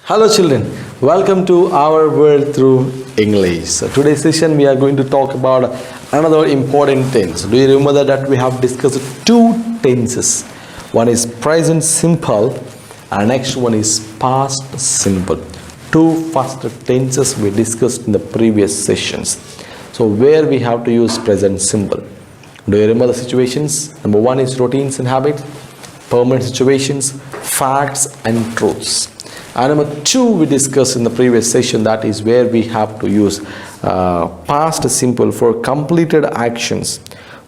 Hello children, welcome to our world through English. So today's session we are going to talk about another important tense. Do you remember that we have discussed two tenses? One is present simple and next one is past simple. Two first tenses we discussed in the previous sessions. So where we have to use present simple. Do you remember the situations? Number one is routines and habits, permanent situations, facts and truths. And number two we discussed in the previous session, that is where we have to use past simple for completed actions.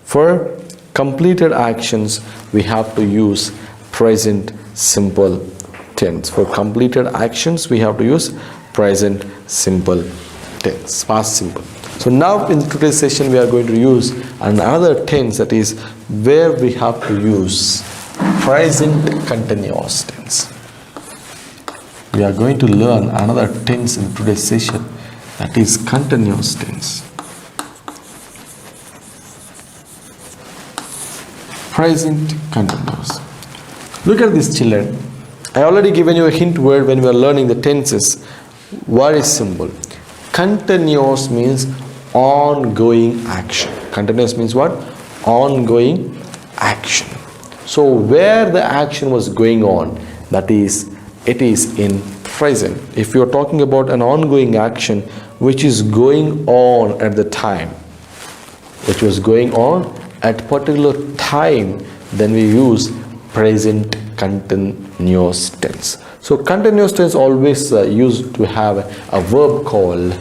For completed actions we have to use present simple tense. For completed actions we have to use present simple tense, past simple. So now in today's session we are going to use another tense, that is where we have to use present continuous tense. We are going to learn another tense in today's session, that is continuous tense. Present continuous. Look at this children. I already given you a hint word when we are learning the tenses. Very simple. Continuous means ongoing action. Continuous means what? Ongoing action. So where the action was going on, that is, it is in present. If you are talking about an ongoing action which is going on at the time, which was going on at particular time, then we use present continuous tense. So continuous tense always used to have a verb called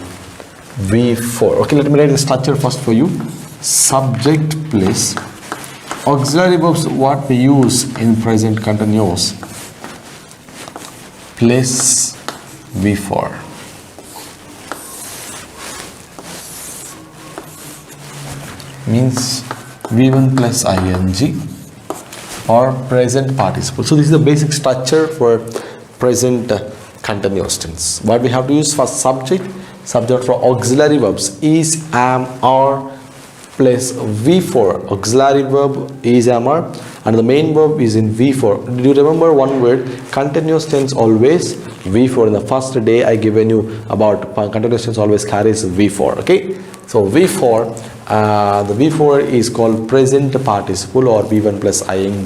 V4. Okay, let me write the structure first for you. Subject plus auxiliary verbs, what we use in present continuous, plus V4. Means V1 plus ing or present participle. So this is the basic structure for present continuous tense. What we have to use for subject for auxiliary verbs is, am, are plus V4. Auxiliary verb is, am, are, and the main verb is in V4. Do you remember one word? Continuous tense always V4. In the first day I given you about continuous tense always carries V4. Okay, so V4, the V4 is called present participle or V1 plus ing.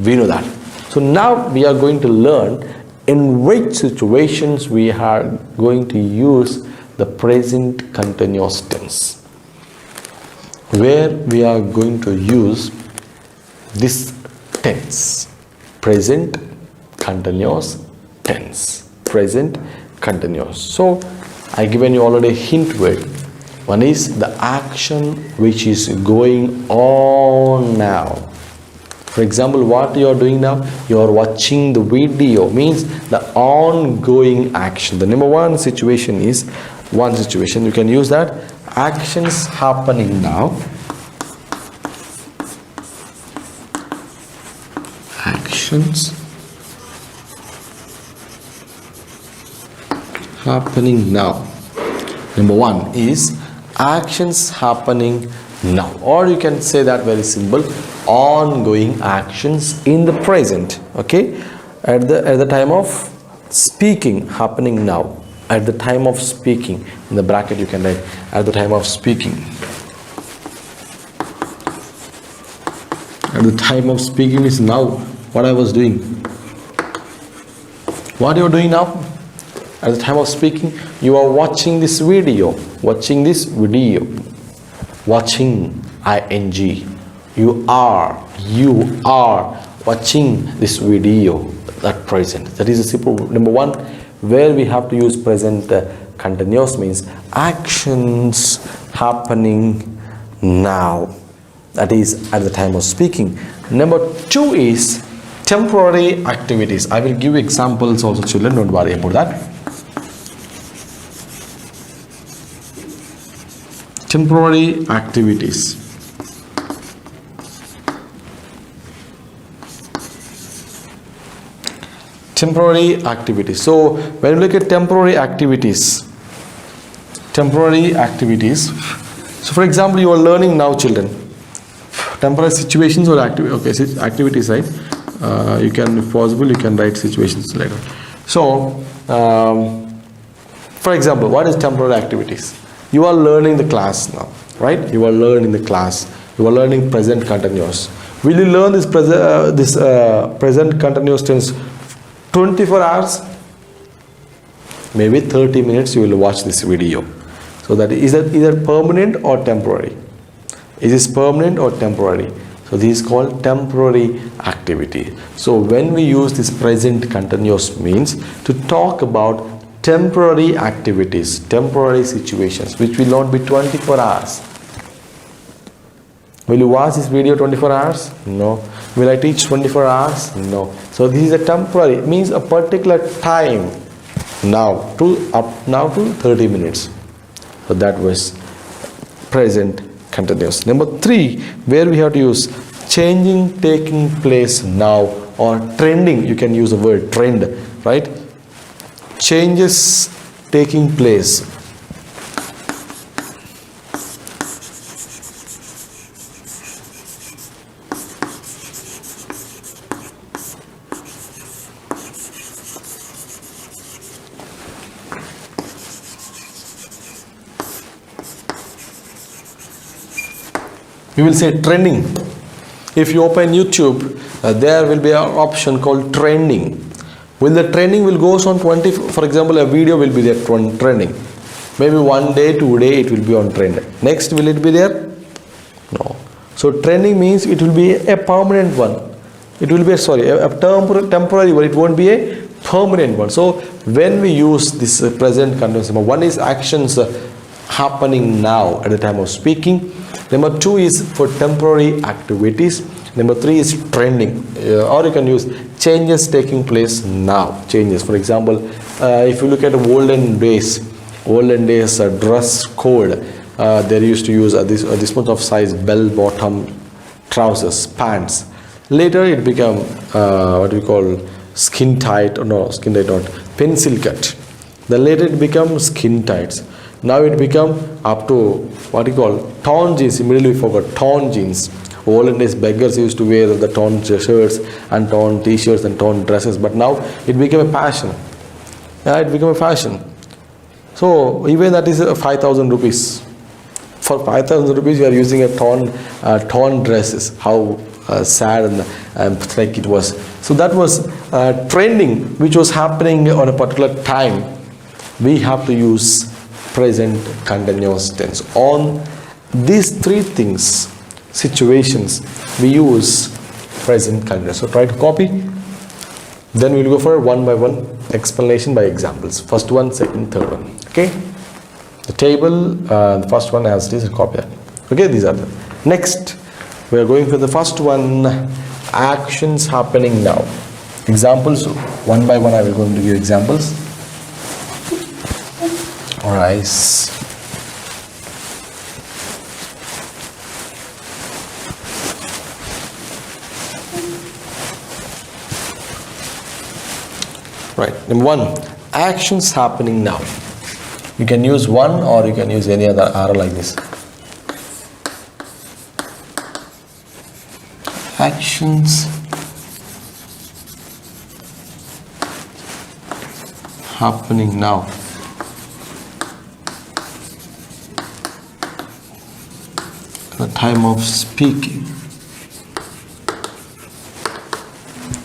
We know that. So now we are going to learn in which situations we are going to use the present continuous tense, where we are going to use this tense, present continuous tense, present continuous. So I given you already a hint word. One is the action which is going on now. For example, what you are doing now, you are watching the video, means the ongoing action. The number one situation is you can use that, actions happening now. Actions happening now. Number one is actions happening now, or you can say that very simple, ongoing actions in the present. Okay, at the time of speaking, happening now. At the time of speaking, in the bracket you can write at the time of speaking. At the time of speaking is now. What I was doing, what you are doing now. At the time of speaking, you are watching this video, watching ing. You are watching this video, that present. That is a simple number one, where we have to use present continuous, means actions happening now, that is at the time of speaking. Number two is temporary activities. I will give you examples also children, don't worry about that. Temporary activities. Temporary activities. So when you look at temporary activities, so for example, you are learning now children, temporary situations or activities, right? You can, if possible, you can write situations later. So, for example, what is temporary activities? You are learning the class now, right? You are learning the class. You are learning present continuous. Will you learn this present continuous tense 24 hours? Maybe 30 minutes you will watch this video. So that is that either permanent or temporary. Is this permanent or temporary? So this is called temporary activity. So when we use this present continuous means to talk about temporary activities, temporary situations which will not be 24 hours. Will you watch this video 24 hours? No. Will I teach 24 hours? No. So this is a temporary, it means a particular time now to 30 minutes. So that was present continuous. Number 3, where we have to use changing, taking place now, or trending. You can use the word trend, right? Changes taking place. We will say trending. If you open YouTube, there will be an option called trending. When the trending will goes on 20, for example, a video will be there trending. Maybe one day, 2 days it will be on trend. Next, will it be there? No. So trending means it will be a permanent one. It will be a temporary one. It won't be a permanent one. So when we use this present continuous, one is actions happening now at the time of speaking. Number 2 is for temporary activities. Number 3 is trending, or you can use changes taking place now. Changes, for example, if you look at olden days, dress code, they used to use this much of size bell bottom trousers, pants. Later it became what we call skin tight, pencil cut. Then later it becomes skin tights. Now it become up to what you call torn jeans. Immediately we forgot torn jeans. Olden days beggars used to wear the torn shirts and torn t-shirts and torn dresses, but now it became a fashion. Yeah, it became a fashion. So even that is 5,000 rupees. For 5,000 rupees, you are using a torn dresses. How sad and pathetic it was. So that was trending, which was happening on a particular time. We have to use present continuous tense. On these 3 things, situations, we use present continuous. So try to copy. Then we will go for one by one explanation by examples. First one, second, third one. Okay. The table, the first one has this, copy that. Okay, these are the. Next, we are going for the first one, actions happening now. Examples, one by one I will going to give examples. Rice. Right, number 1, actions happening now. You can use one or you can use any other arrow like this. Actions happening now. The time of speaking.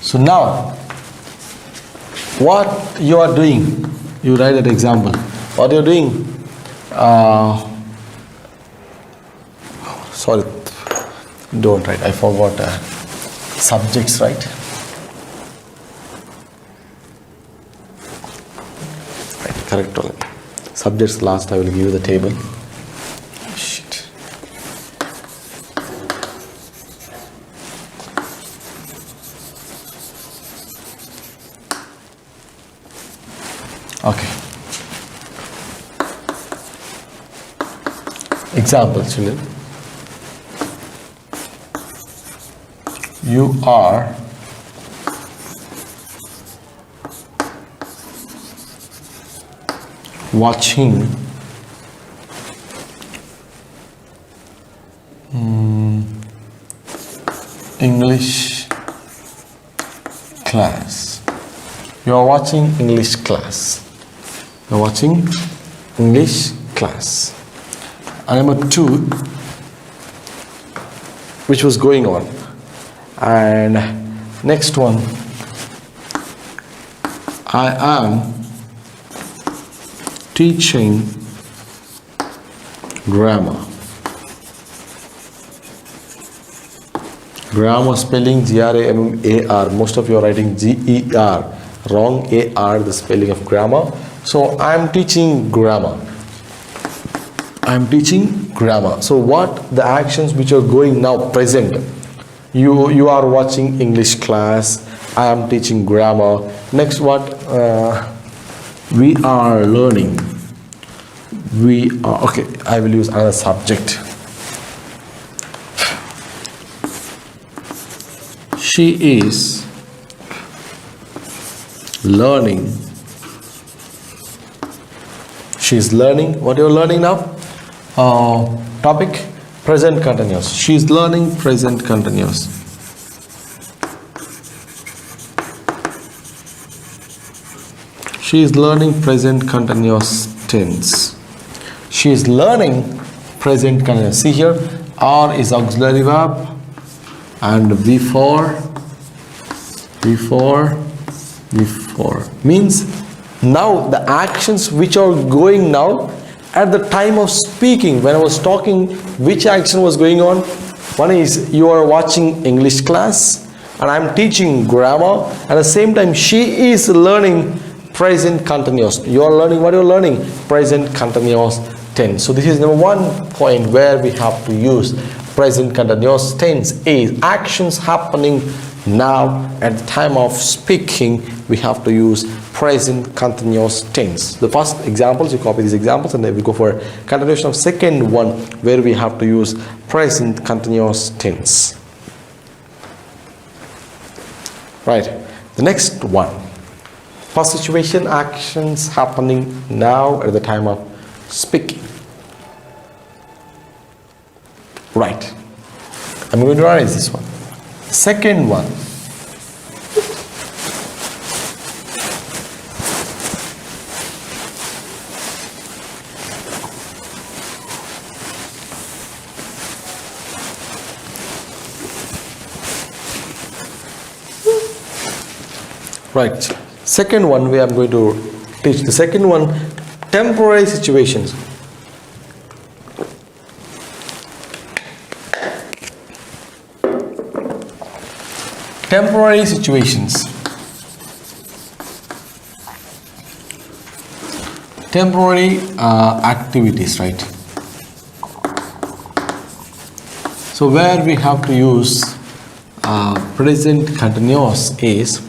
So now, what you are doing, you write an example. What you are doing? Sorry, don't write. I forgot subjects, right? Right, correct only. Subjects last. I will give you the table. Shit. Okay. Example, children. You are watching English class. You are watching English class. You are watching English class. And number 2, which was going on. And next one, I am teaching grammar. Grammar spelling G-R-A-M-A-R. Most of you are writing G-E-R. Wrong A-R, the spelling of grammar. So I am teaching grammar. I am teaching grammar. So what the actions which are going now present? You are watching English class. I am teaching grammar. Next, what we are learning. We are, okay, I will use another subject. She is learning. She is learning. What you are learning now? Topic present continuous. She is learning present continuous. She is learning present continuous tense. She is learning present continuous. See here, R is auxiliary verb and before means now the actions which are going now at the time of speaking. When I was talking, which action was going on? One is you are watching English class and I am teaching grammar. At the same time, she is learning present continuous. You are learning, what you are learning? Present continuous tense. So this is number 1 point where we have to use present continuous tense is actions happening now at the time of speaking. We have to use present continuous tense. The first examples, you copy these examples and then we go for continuation of second one where we have to use present continuous tense. Right. The next one. First situation, actions happening now at the time of speaking. Right. I'm going to erase this one. Second one. Right. Second one we are going to teach. The second one, temporary situations. Temporary situations. Temporary activities, right? So where we have to use present continuous is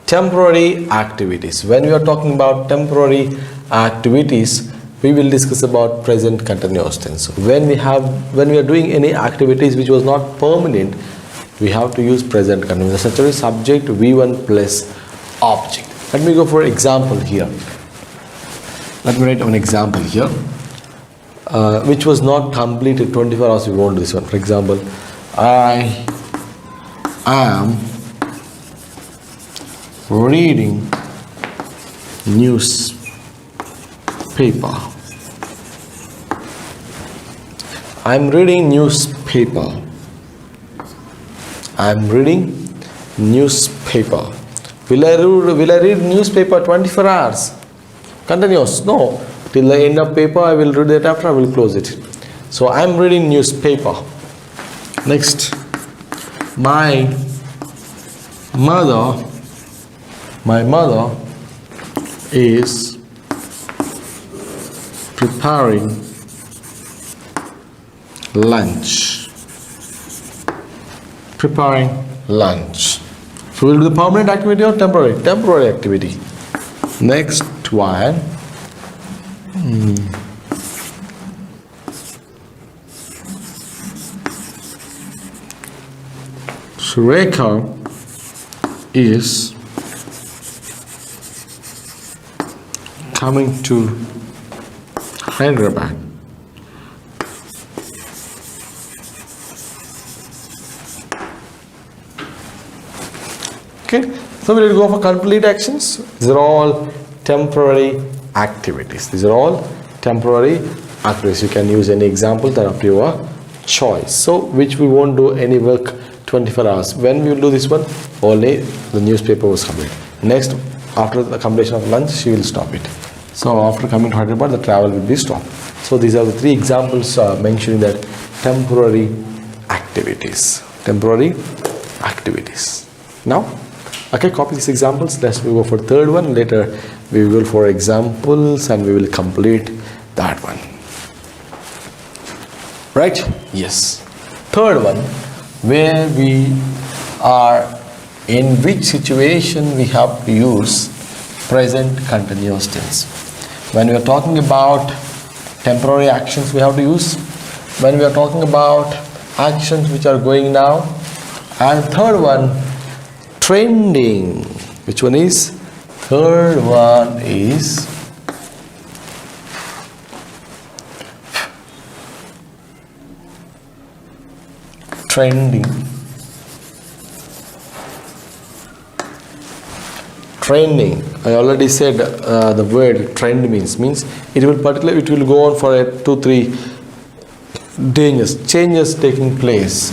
temporary activities. When we are talking about temporary activities, we will discuss about present continuous tense. When we are doing any activities which was not permanent, we have to use present continuous. Such as subject V1 plus object. Let me go for example here. Let me write an example here, which was not completed 24 hours. We won't do this one. For example, I am reading newspaper. I'm reading newspaper. I'm reading newspaper. Will I read newspaper 24 hours? Continuous? No. Till the end of paper, I will read it. After I will close it. So I'm reading newspaper. Next, my mother is preparing lunch. Preparing lunch. So we'll do the permanent activity or temporary? Temporary activity. Next one. Surekha is coming to Hyderabad. Okay, So we will go for complete actions. These are all temporary activities. These are all temporary activities. You can use any example that up to your choice. So which we won't do any work 24 hours. When we will do this one, only the newspaper was complete. Next, after the completion of lunch, she will stop it. So after coming to Hyderabad, the travel will be stopped. So these are the three examples mentioning that temporary activities. Temporary activities. Now, okay, copy these examples. Let's go for third one. Later we will for examples and we will complete that one. Right? Yes. Third one, where we are, in which situation we have to use present continuous tense. When we are talking about temporary actions, we have to use. When we are talking about actions which are going now. And third one, trending. Which one is? Third one is trending. Trending. I already said the word trend means it will go on for 2-3 changes taking place.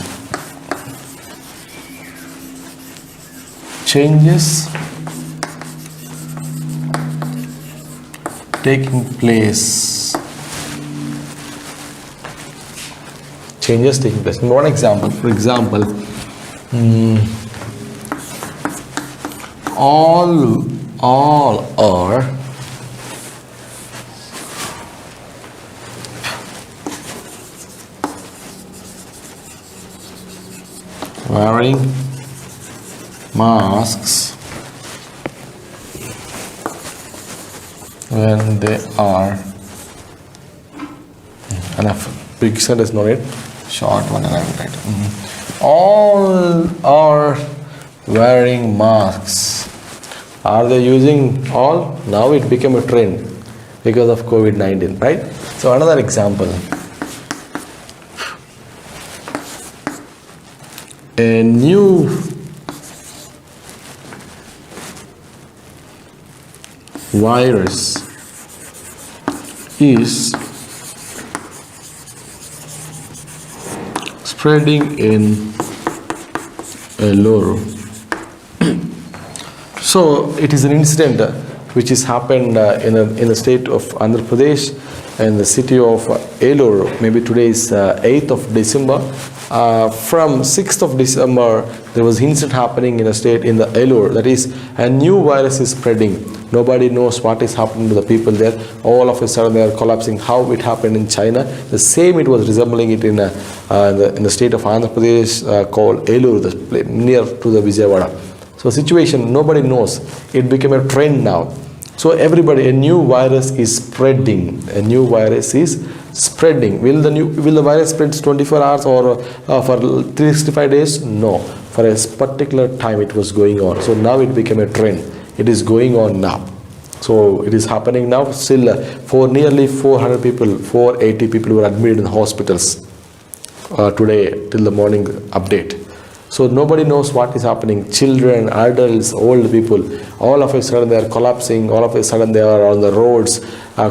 Changes taking place. Changes taking place. One example. For example, all are wearing masks when they are enough. Big sentence, not it. Short one, and I will write. All are wearing masks. Are they using all? Now it became a trend because of COVID-19, right? So another example. A new virus is spreading in Elore. So it is an incident which has happened in the state of Andhra Pradesh and the city of Elore. Maybe today is 8th of December. From 6th of December, there was incident happening in a state in the Elore. That is, a new virus is spreading. Nobody knows what is happening to the people there. All of a sudden they are collapsing. How it happened in China? The same it was resembling it in the state of Andhra Pradesh called Elore, near to the Vijayawada. So situation nobody knows. It became a trend now. So everybody, a new virus is spreading. A new virus is spreading. Will the virus spread 24 hours or for 365 days? No. For a particular time it was going on. So now it became a trend. It is going on now. So it is happening now. Still for nearly 400 people, 480 people were admitted in hospitals today till the morning update. So nobody knows what is happening. Children, adults, old people, all of a sudden they are collapsing. All of a sudden they are on the roads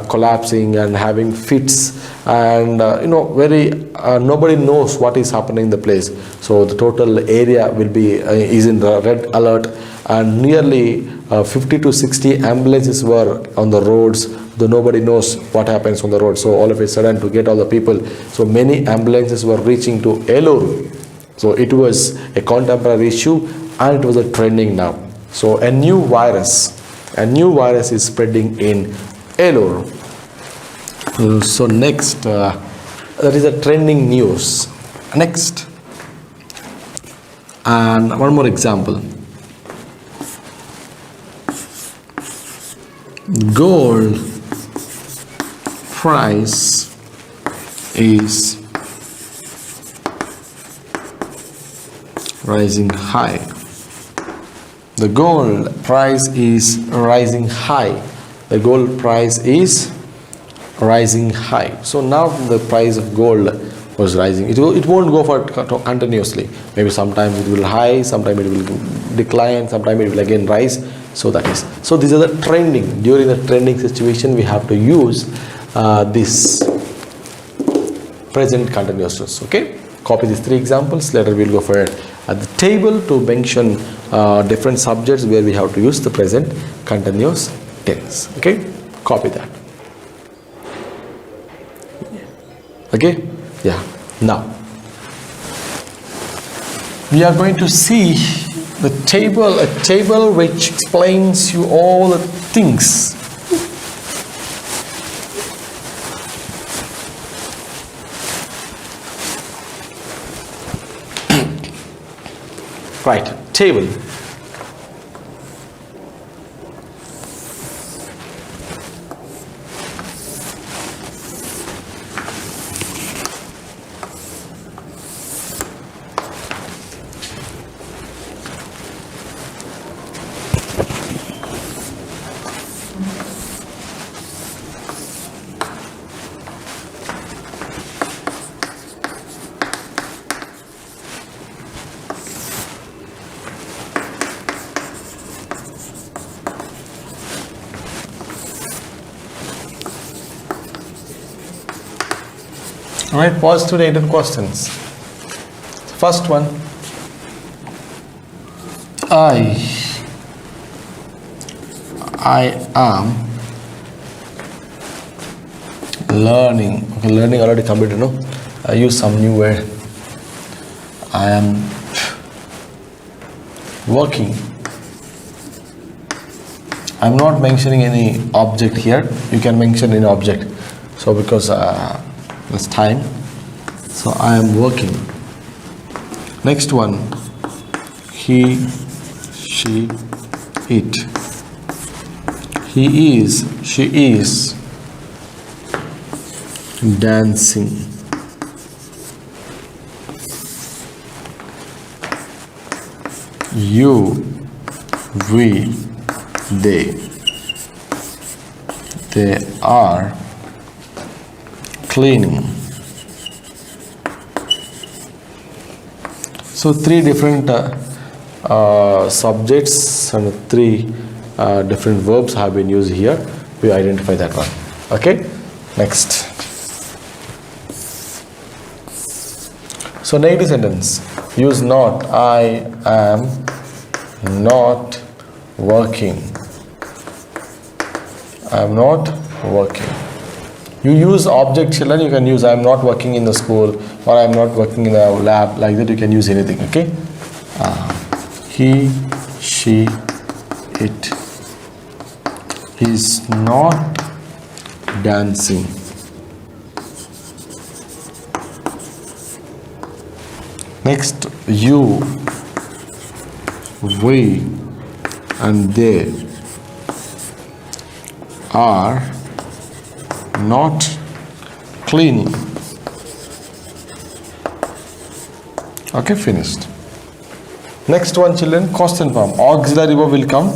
collapsing and having fits. And nobody knows what is happening in the place. So the total area will be is in the red alert, and nearly 50 to 60 ambulances were on the roads. Though nobody knows what happens on the road. So all of a sudden to get all the people, so many ambulances were reaching to Elore. So it was a contemporary issue and it was a trending now. So a new virus is spreading in Elore. So next, that is a trending news. Next, and one more example. Gold price is rising high. The gold price is rising high. The gold price is rising high. So now the price of gold was rising. It won't go for continuously. Maybe sometimes it will high, sometimes it will decline, sometimes it will again rise. So that is. So these are the trending. During the trending situation, we have to use this present continuous tense. Okay. Copy these 3 examples. Later we'll go for the table to mention different subjects where we have to use the present continuous tense. Okay. Copy that. Okay. Yeah. Now we are going to see the table, a table which explains you all the things. Right, table. Alright, pause to write questions. First one. I am learning. Okay, learning already completed, no? I use some new word. I am working. I'm not mentioning any object here. You can mention any object. So because it's time. So I am working. Next one. He, she, it. He is, she is dancing. You, we, they are cleaning. So 3 different subjects and 3 different verbs have been used here. We identify that one. Okay, next. So negative sentence. Use not. I am not working. I am not working. You use object, children. You can use I am not working in the school, or I am not working in the lab. Like that, you can use anything. Okay. He, she, it is not dancing. Next, you, we, and they are not cleaning. Okay, finished. Next one, children, question form. Auxiliary verb will come.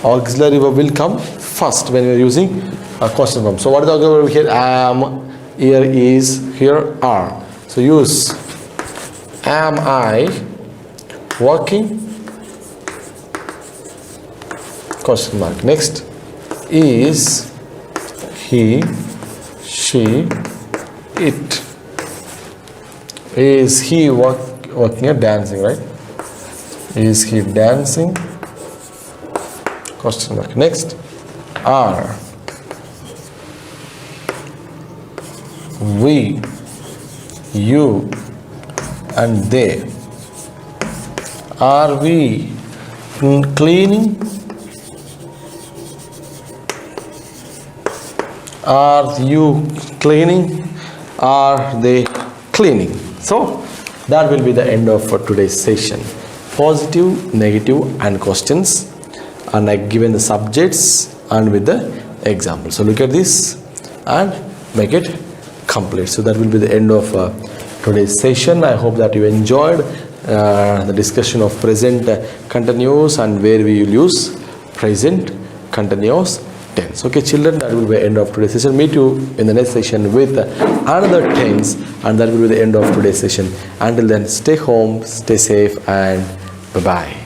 Auxiliary verb will come first when we are using a question form. So what is the auxiliary verb here? Am, here is, here are. So use am I working? Question mark. Next, is he, she, it. Is he working or dancing, right? Is he dancing? Question mark. Next, are we, you, and they. Are we cleaning? Are you cleaning? Are they cleaning? So that will be the end of today's session. Positive, negative, and questions, and I given the subjects and with the example. So look at this and make it complete. So that will be the end of today's session. I hope that you enjoyed the discussion of present continuous and where we will use present continuous tense. Okay, children, that will be the end of today's session. Meet you in the next session with another tense, and that will be the end of today's session. Until then, stay home, stay safe, and bye-bye.